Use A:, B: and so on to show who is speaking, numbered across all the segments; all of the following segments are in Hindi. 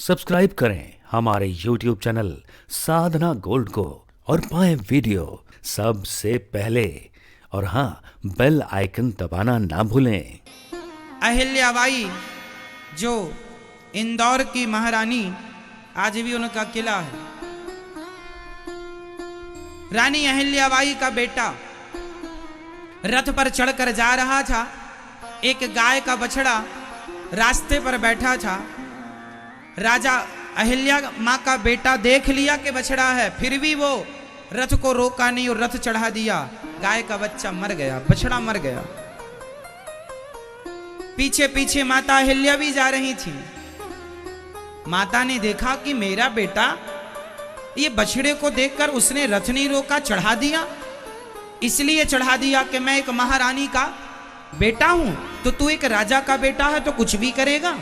A: सब्सक्राइब करें हमारे YouTube चैनल साधना गोल्ड को और पाएं वीडियो सबसे पहले। और हाँ, बेल आइकन दबाना ना भूलें।
B: अहिल्याबाई जो इंदौर की महारानी, आज भी उनका किला है। रानी अहिल्याबाई का बेटा रथ पर चढ़कर जा रहा था। एक गाय का बछड़ा रास्ते पर बैठा था। राजा अहिल्या माँ का बेटा देख लिया कि बछड़ा है, फिर भी वो रथ को रोका नहीं और रथ चढ़ा दिया। गाय का बच्चा मर गया, बछड़ा मर गया। पीछे पीछे माता अहिल्या भी जा रही थी। माता ने देखा कि मेरा बेटा, ये बछड़े को देखकर उसने रथ नहीं रोका, चढ़ा दिया। इसलिए चढ़ा दिया कि मैं एक महारानी का बेटा हूं, तो तू एक राजा का बेटा है तो कुछ भी करेगा।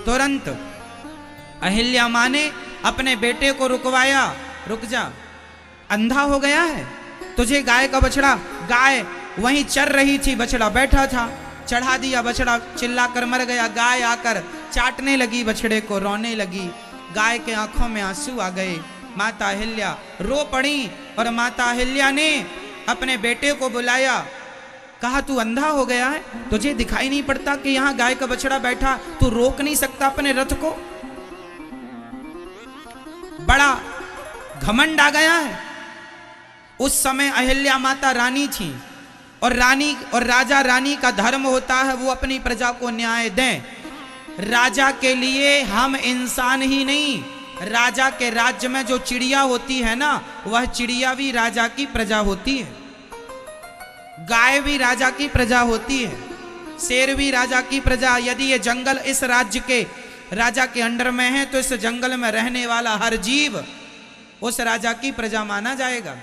B: तुरंत अहिल्या मां ने अपने बेटे को रुकवाया। रुक जा, अंधा हो गया है तुझे गाय का बछड़ा। गाय वहीं चर रही थी, बछड़ा बैठा था, चढ़ा दिया। बछड़ा चिल्लाकर मर गया। गाय आकर चाटने लगी बछड़े को, रोने लगी। गाय के आंखों में आंसू आ गए। माता अहिल्या रो पड़ी और माता अहिल्या ने अपने बेटे को बुलाया। कहा, तू अंधा हो गया है, तुझे दिखाई नहीं पड़ता कि यहाँ गाय का बछड़ा बैठा, तू रोक नहीं सकता अपने रथ को? बड़ा घमंड आ गया है। उस समय अहिल्या माता रानी थी और रानी और राजा रानी का धर्म होता है वो अपनी प्रजा को न्याय दें। राजा के लिए हम इंसान ही नहीं, राजा के राज्य में जो चिड़िया होती है ना, वह चिड़िया भी राजा की प्रजा होती है। गाय भी राजा की प्रजा होती है, शेर भी राजा की प्रजा। यदि ये जंगल इस राज्य के राजा के अंडर में है तो इस जंगल में रहने वाला हर जीव उस राजा की प्रजा माना जाएगा।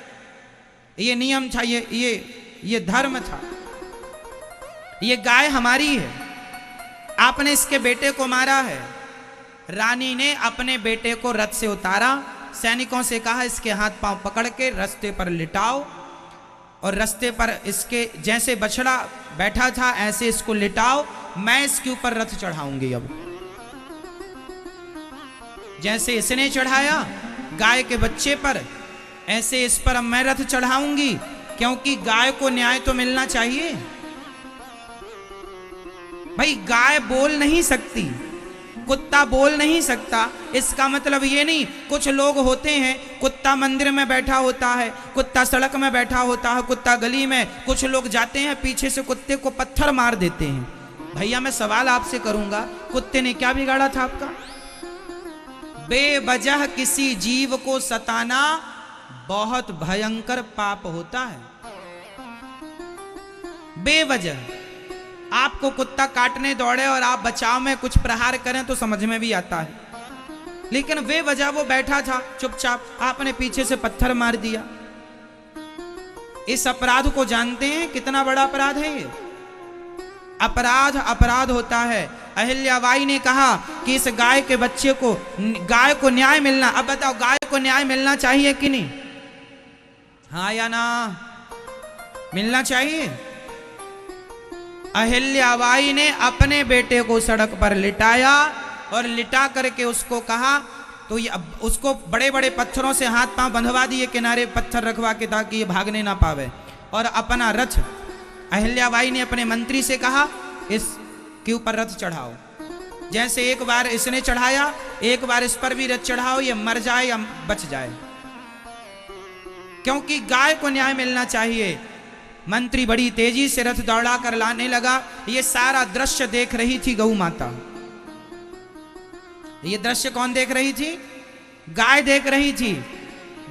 B: ये नियम था, ये धर्म था। ये गाय हमारी है, आपने इसके बेटे को मारा है। रानी ने अपने बेटे को रथ से उतारा, सैनिकों से कहा इसके हाथ पांव पकड़ के रास्ते पर लिटाओ और रास्ते पर इसके जैसे बछड़ा बैठा था ऐसे इसको लिटाओ। मैं इसके ऊपर रथ चढ़ाऊंगी। अब जैसे इसने चढ़ाया गाय के बच्चे पर, ऐसे इस पर अब मैं रथ चढ़ाऊंगी, क्योंकि गाय को न्याय तो मिलना चाहिए। भाई, गाय बोल नहीं सकती, कुत्ता बोल नहीं सकता, इसका मतलब ये नहीं। कुछ लोग होते हैं, कुत्ता मंदिर में बैठा होता है, कुत्ता सड़क में बैठा होता है, कुत्ता गली में। कुछ लोग जाते हैं पीछे से कुत्ते को पत्थर मार देते हैं। भैया, मैं सवाल आपसे करूंगा, कुत्ते ने क्या बिगाड़ा था आपका? बेवजह किसी जीव को सताना बहुत भयंकर पाप होता है। बेवजह आपको कुत्ता काटने दौड़े और आप बचाव में कुछ प्रहार करें तो समझ में भी आता है, लेकिन बेवजह वो बैठा था चुपचाप, आपने पीछे से पत्थर मार दिया। इस अपराध को जानते हैं कितना बड़ा अपराध है ये? अपराध होता है। अहिल्याबाई ने कहा कि इस गाय के बच्चे को, गाय को न्याय मिलना। अब बताओ, गाय को न्याय मिलना चाहिए कि नहीं? हाँ या ना? मिलना चाहिए। अहिल्याबाई ने अपने बेटे को सड़क पर लिटाया और लिटा करके उसको कहा, तो ये उसको बड़े बड़े पत्थरों से हाथ पांव बंधवा दिए, किनारे पत्थर रखवा के, ताकि ये भागने ना पावे। और अपना रथ अहिल्याबाई ने अपने मंत्री से कहा इसके ऊपर रथ चढ़ाओ। जैसे एक बार इसने चढ़ाया, एक बार इस पर भी रथ चढ़ाओ, ये मर जाए या बच जाए, क्योंकि गाय को न्याय मिलना चाहिए। मंत्री बड़ी तेजी से रथ दौड़ा कर लाने लगा। ये सारा दृश्य देख रही थी गौ माता। ये दृश्य कौन देख रही थी? गाय देख रही थी।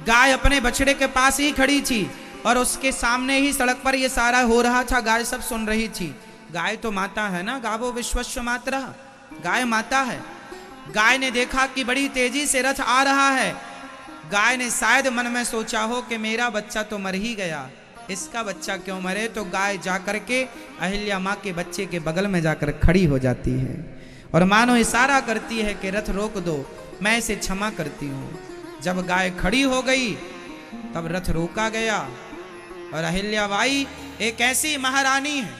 B: गाय अपने बछड़े के पास ही खड़ी थी और उसके सामने ही सड़क पर ये सारा हो रहा था। गाय सब सुन रही थी। गाय तो माता है ना, गावो विश्वस्य मातरः, गाय माता है। गाय ने देखा कि बड़ी तेजी से रथ आ रहा है। गाय ने शायद मन में सोचा हो कि मेरा बच्चा तो मर ही गया, इसका बच्चा क्यों मरे। तो गाय जाकर के अहिल्या माँ के बच्चे के बगल में जाकर खड़ी हो जाती है और मानो इशारा करती है कि रथ रोक दो, मैं इसे क्षमा करती हूँ। जब गाय खड़ी हो गई तब रथ रोका गया। और अहिल्याबाई एक ऐसी महारानी है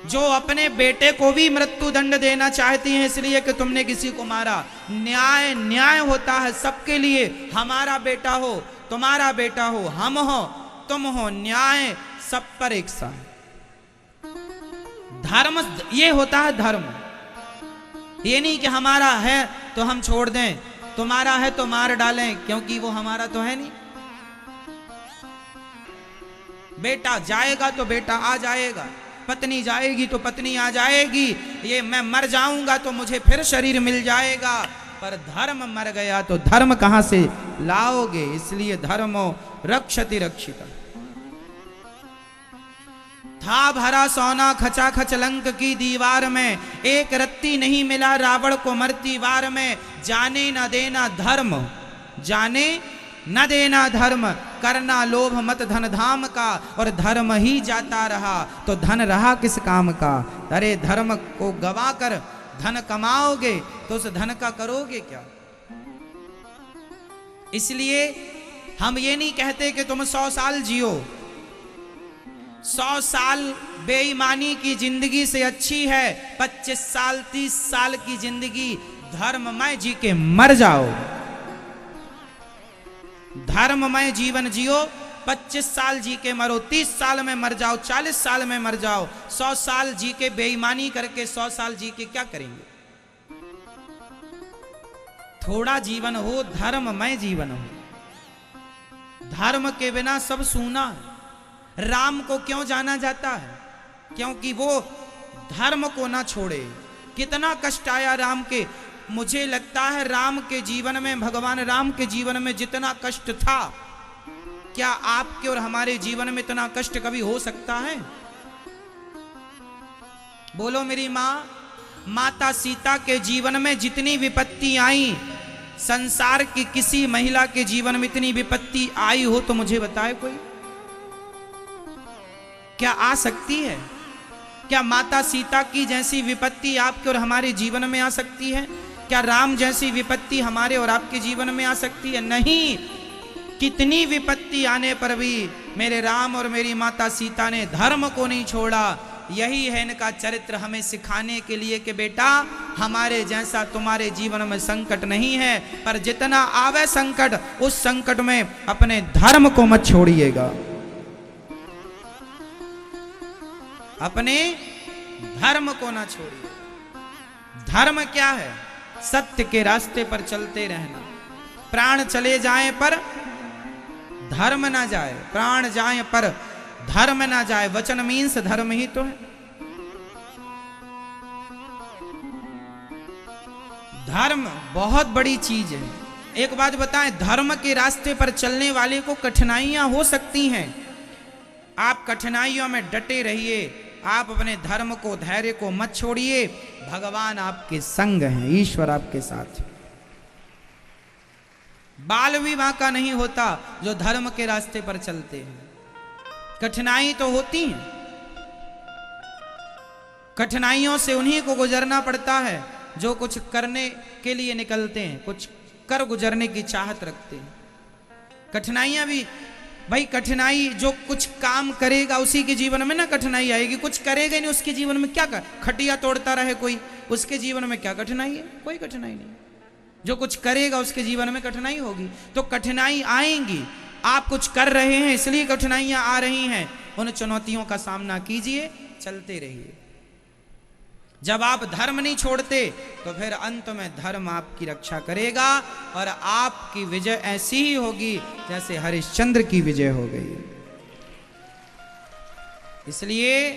B: जो अपने बेटे को भी मृत्यु दंड देना चाहती हैं इसलिए कि तुमने किसी को मारा। न्याय न्याय होता है सबके लिए, हमारा बेटा हो, तुम्हारा बेटा हो, हम हो, तुम हो, न्याय सब पर एक सा है। धर्म ये होता है धर्म। ये नहीं कि हमारा है तो हम छोड़ दें, तुम्हारा है तो मार डालें, क्योंकि वो हमारा तो है नहीं। बेटा जाएगा तो बेटा आ जाएगा, पत्नी जाएगी तो पत्नी आ जाएगी, ये मैं मर जाऊंगा तो मुझे फिर शरीर मिल जाएगा, पर धर्म मर गया तो धर्म कहां से लाओगे? इसलिए धर्मो रक्षति रक्षिता। था भरा सोना खचाखच लंक की दीवार में, एक रत्ती नहीं मिला रावण को मरती वार में। जाने न देना धर्म, जाने न देना धर्म, करना लोभ मत धन धाम का, और धर्म ही जाता रहा तो धन रहा किस काम का? अरे धर्म को गवा कर धन कमाओगे तो उस धन का करोगे क्या? इसलिए हम ये नहीं कहते कि तुम 100 साल जियो, 100 साल बेईमानी की जिंदगी से अच्छी है 25 साल 30 साल की जिंदगी धर्ममय जी के मर जाओ। धर्ममय जीवन जियो, 25 साल जी के मरो, 30 साल में मर जाओ, 40 साल में मर जाओ। 100 साल जी के बेईमानी करके 100 साल जी के क्या करेंगे? थोड़ा जीवन हो, धर्ममय जीवन हो। धर्म के बिना सब सूना है। राम को क्यों जाना जाता है? क्योंकि वो धर्म को ना छोड़े। कितना कष्ट आया राम के। मुझे लगता है राम के जीवन में, भगवान राम के जीवन में जितना कष्ट था, क्या आपके और हमारे जीवन में इतना कष्ट कभी हो सकता है? बोलो मेरी मां। माता सीता के जीवन में जितनी विपत्ति आई, संसार की किसी महिला के जीवन में इतनी विपत्ति आई हो तो मुझे बताए कोई? क्या आ सकती है? क्या माता सीता की जैसी विपत्ति आपके और हमारे जीवन में आ सकती है? क्या राम जैसी विपत्ति हमारे और आपके जीवन में आ सकती है? नहीं। कितनी विपत्ति आने पर भी मेरे राम और मेरी माता सीता ने धर्म को नहीं छोड़ा। यही है इनका चरित्र हमें सिखाने के लिए कि बेटा, हमारे जैसा तुम्हारे जीवन में संकट नहीं है, पर जितना आवे संकट, उस संकट में अपने धर्म को मत छोड़िएगा। अपने धर्म को ना छोड़िए। धर्म क्या है? सत्य के रास्ते पर चलते रहना। प्राण चले जाए पर धर्म ना जाए, प्राण जाए पर धर्म ना जाए। वचन मीन्स धर्म ही तो है। धर्म बहुत बड़ी चीज है। एक बात बताएं, धर्म के रास्ते पर चलने वाले को कठिनाइयां हो सकती हैं। आप कठिनाइयों में डटे रहिए, आप अपने धर्म को, धैर्य को मत छोड़िए। भगवान आपके संग हैं, ईश्वर आपके साथ। बाल विवाह का नहीं होता जो धर्म के रास्ते पर चलते हैं। कठिनाई तो होती है, कठिनाइयों से उन्हीं को गुजरना पड़ता है जो कुछ करने के लिए निकलते हैं, कुछ कर गुजरने की चाहत रखते हैं। कठिनाइयां भी भाई, कठिनाई जो कुछ काम करेगा उसी के जीवन में ना कठिनाई आएगी। कुछ करेगा नहीं उसके जीवन में क्या कर, खटिया तोड़ता रहे कोई, उसके जीवन में क्या कठिनाई है? कोई कठिनाई नहीं। जो कुछ करेगा उसके जीवन में कठिनाई होगी। तो कठिनाई आएंगी। आप कुछ कर रहे हैं इसलिए कठिनाइयां आ रही हैं। उन चुनौतियों का सामना कीजिए, चलते रहिए। जब आप धर्म नहीं छोड़ते तो फिर अंत में धर्म आपकी रक्षा करेगा और आपकी विजय ऐसी ही होगी जैसे हरिश्चंद्र की विजय हो गई। इसलिए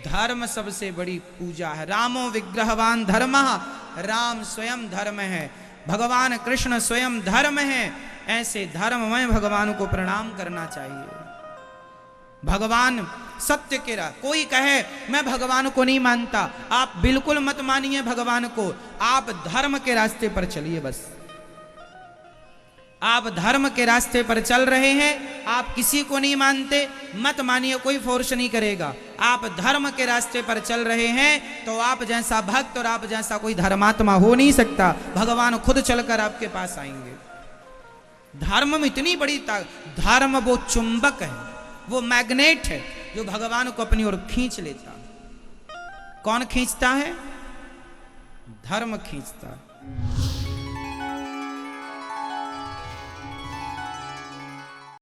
B: धर्म सबसे बड़ी पूजा है। रामो विग्रहवान धर्मः, राम स्वयं धर्म है, भगवान कृष्ण स्वयं धर्म है। ऐसे धर्ममय भगवान को प्रणाम करना चाहिए। भगवान सत्य के राह। कोई कहे मैं भगवान को नहीं मानता, आप बिल्कुल मत मानिए भगवान को। आप धर्म के रास्ते पर चलिए बस। आप धर्म के रास्ते पर चल रहे हैं, आप किसी को नहीं मानते, मत मानिए, कोई फोर्स नहीं करेगा। आप धर्म के रास्ते पर चल रहे हैं तो आप जैसा भक्त और आप जैसा कोई धर्मात्मा हो नहीं सकता। भगवान खुद चलकर आपके पास आएंगे। धर्म में इतनी बड़ी धर्म वो चुंबक है, वो मैग्नेट है जो भगवान को अपनी ओर खींच लेता। कौन खींचता है? धर्म खींचता है।